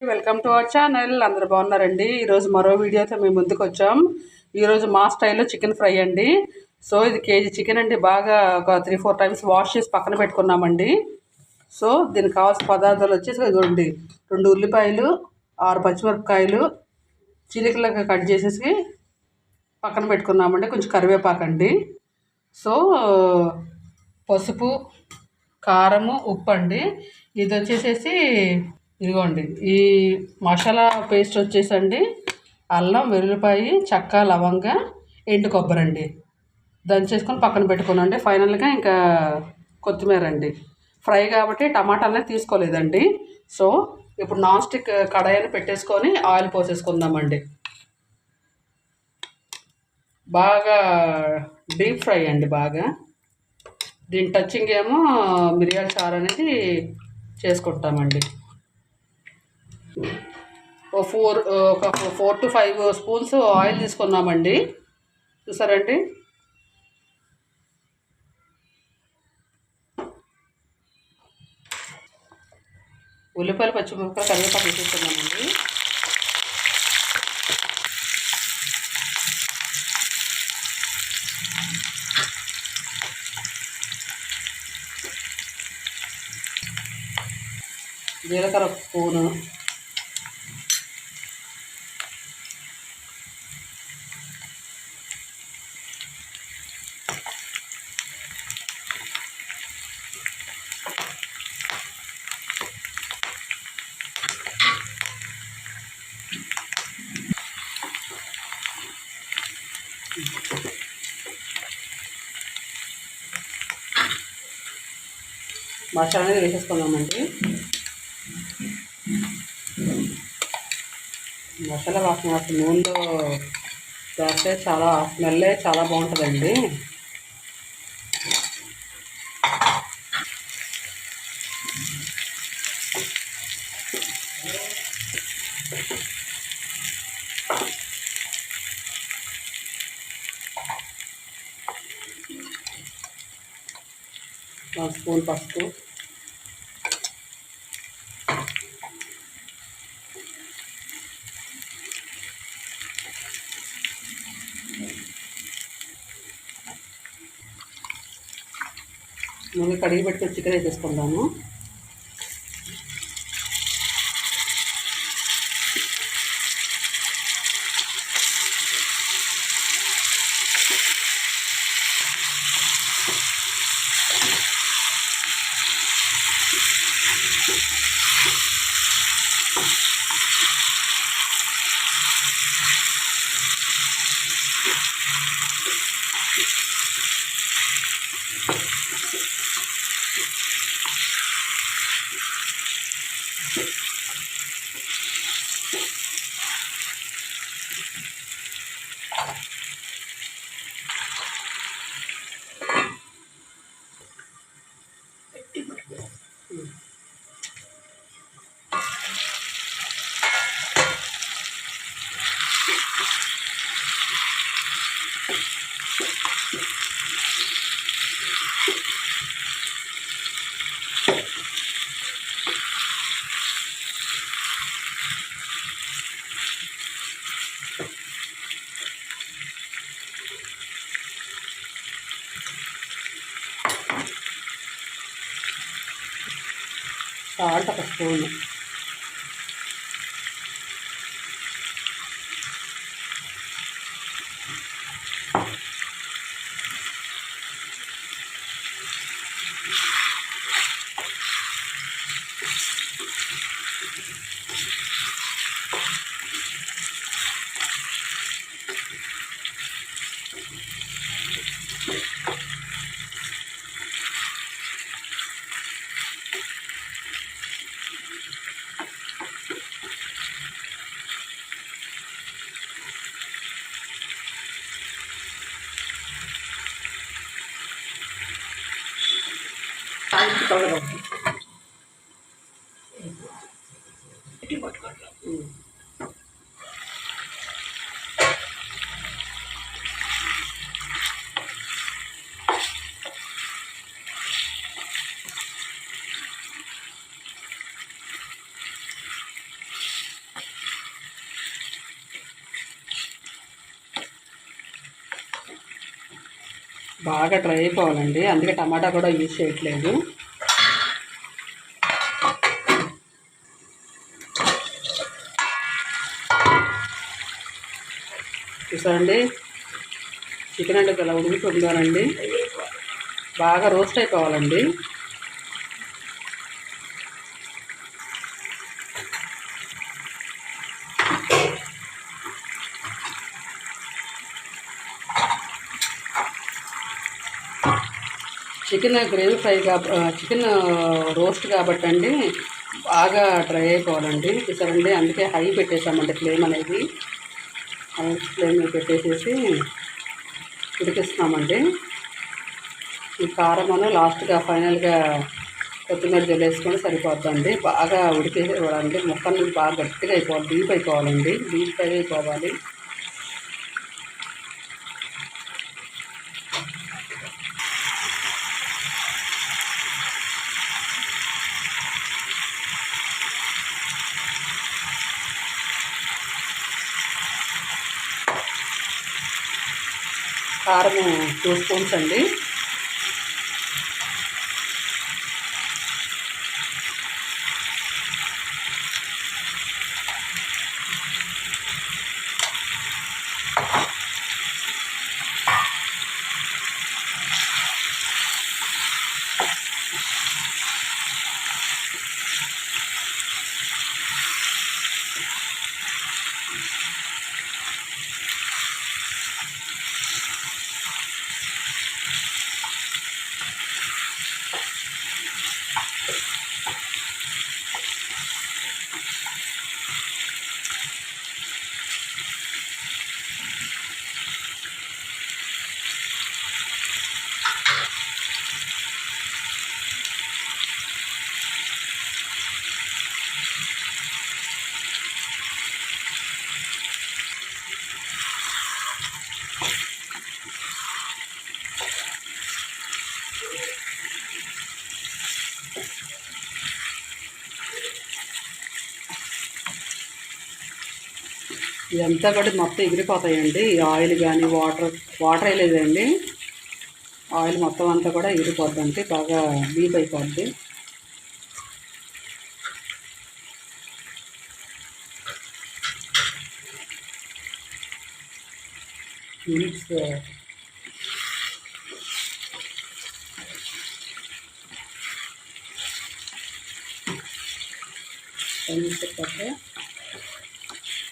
Welcome to our channel. అందరు బాగున్నారండి. ఈరోజు మరో వీడియోతో మేము ముందుకు వచ్చాం. ఈరోజు మా స్టైల్లో చికెన్ ఫ్రై అండి. సో ఇది కేజీ చికెన్ అండి. బాగా ఒక 3-4 టైమ్స్ వాష్ చేసి పక్కన పెట్టుకున్నామండి. సో దీనికి కావాల్సిన పదార్థాలు వచ్చేసి ఇదిగోండి, 2 ఉల్లిపాయలు, 6 పచ్చిమిరపకాయలు చిలికలుగా కట్ చేసేసి పక్కన పెట్టుకున్నామండి. కొంచెం కరివేపాకండి. సో పసుపు, కారము, ఉప్పు అండి. ఇది వచ్చేసేసి ఇదిగోండి, ఈ మసాలా పేస్ట్ వచ్చేసండి అల్లం, వెల్లుల్లిపాయ, చెక్క, లవంగ, ఎండు కొబ్బరి అండి దంచేసుకొని పక్కన పెట్టుకున్నాండి. ఫైనల్గా ఇంకా కొత్తిమీర అండి. ఫ్రై కాబట్టి టమాటాలనే తీసుకోలేదండి. సో ఇప్పుడు నాన్ స్టిక్ కడాయిని పెట్టేసుకొని ఆయిల్ పోసేసుకుందామండి. బాగా డీప్ ఫ్రై అండి. బాగా దీని టచింగ్ ఏమో మిరియాల చారు అనేది చేసుకుంటామండి. ఒక 4 to 5 స్పూన్స్ ఆయిల్ తీసుకున్నామండి. చూసారండి. ఉల్లిపాయలు, పచ్చిమిరపకాయలు, కరివేపాకు వేసేస్తున్నామండి. జీలకర్ర స్పూను, మసాలా అనేది వేసేసుకుందామండి. మసాలా వాసన నూనెలో వేస్తే చాలా స్మెల్లే చాలా బాగుంటుందండి. ఒక స్పూన్ పసుపు, ముందు కడిగి పెట్టుకుని చికెన్ వేసేసుకుందాము. సాల్ట్ ఒక స్పూను, బాగా డ్రై అయిపోవాలండి, అందుకే టమాటా కూడా యూజ్ చేయట్లేదు. చూసారండి చికెన్ అంటే ఇలా ఉడుకుతుందానండి, బాగా రోస్ట్ అయిపోవాలండి. Chicken gravy fry chicken roast కాబట్టి అండి బాగా డ్రై అయిపోవాలండి. చూసారండి, అందుకే హై పెట్టేసామండి ఫ్లేమ్ అనేది. హై ఫ్లేమ్ పెట్టేసేసి ఉడికిస్తున్నామండి. ఈ కారమును లాస్ట్గా ఫైనల్గా కొత్తిమీర జల్లేసుకొని సరిపోతుందండి. బాగా ఉడికేవాలండి, ముక్కలు బాగా గట్టిగా అయిపోవాలి, డీప్ అయిపోవాలండి, డీప్ ఫ్రై అయిపోవాలి. కారము 2 స్పూన్స్ అండి. ఇదంతా కూడా మొత్తం ఎగిరిపోతాయండి. ఈ ఆయిల్ కానీ వాటర్ వేయలేదండి, ఆయిల్ మొత్తం అంతా కూడా ఎగిరిపోద్దండి, బాగా డీప్ అయిపోద్ది. మినిట్స్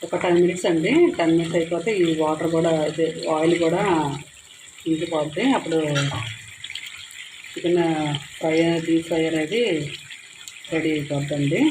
ఒక 10 మినిట్స్ అండి. 10 మినిట్స్ అయిపోతే ఈ వాటర్ కూడా ఆయిల్ కూడా ఇంకిపోద్ది. అప్పుడు చికెన్ ఫ్రై డీప్ ఫ్రై అనేది రెడీ అయిపోద్దండి.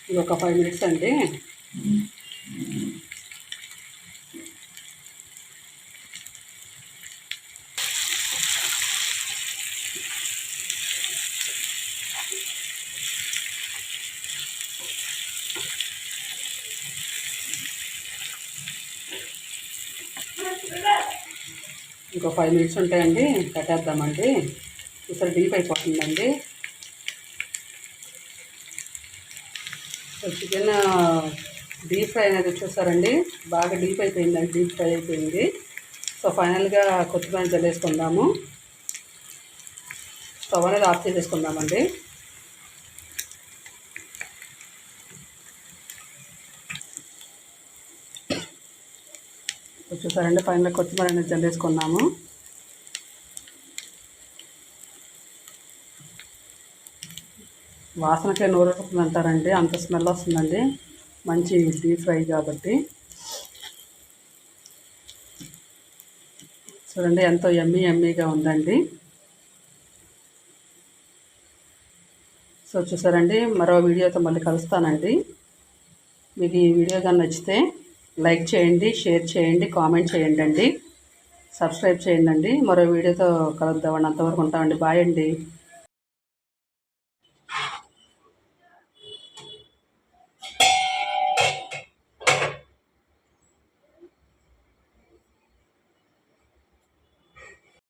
ఇది ఒక 5 మినిట్స్ అండి. ఇంకో 5 మినిట్స్ ఉంటాయండి, కట్టేద్దామండి. చూసారు డీప్ అయిపోతుందండి. చికెన్ డీప్ ఫ్రై అనేది చూసారండి, బాగా డీప్ అయిపోయిందండి, డీప్ ఫ్రై అయిపోయింది. సో ఫైనల్గా కొత్తిమీర జల్లేసుకుందాము. స్టవ్ అనేది ఆఫ్ చేసేసుకుందామండి. చూసారండి, ఫైనల్గా కొత్తిమీర అనేది జల్లేసుకున్నాము. వాసనకే నూరుతుంది అంటారండి, అంత స్మెల్ వస్తుందండి, మంచి డీప్ ఫ్రై కాబట్టి. చూడండి ఎంతో యమ్మీగా ఉందండి. సో చూసారండి, మరో వీడియోతో మళ్ళీ కలుస్తానండి. మీకు ఈ వీడియో కానీ నచ్చితే లైక్ చేయండి, షేర్ చేయండి, కామెంట్ చేయండి అండి, సబ్స్క్రైబ్ చేయండి అండి. మరో వీడియోతో కలుద్దామండి. అంతవరకు ఉంటామండి. బాయ్ అండి.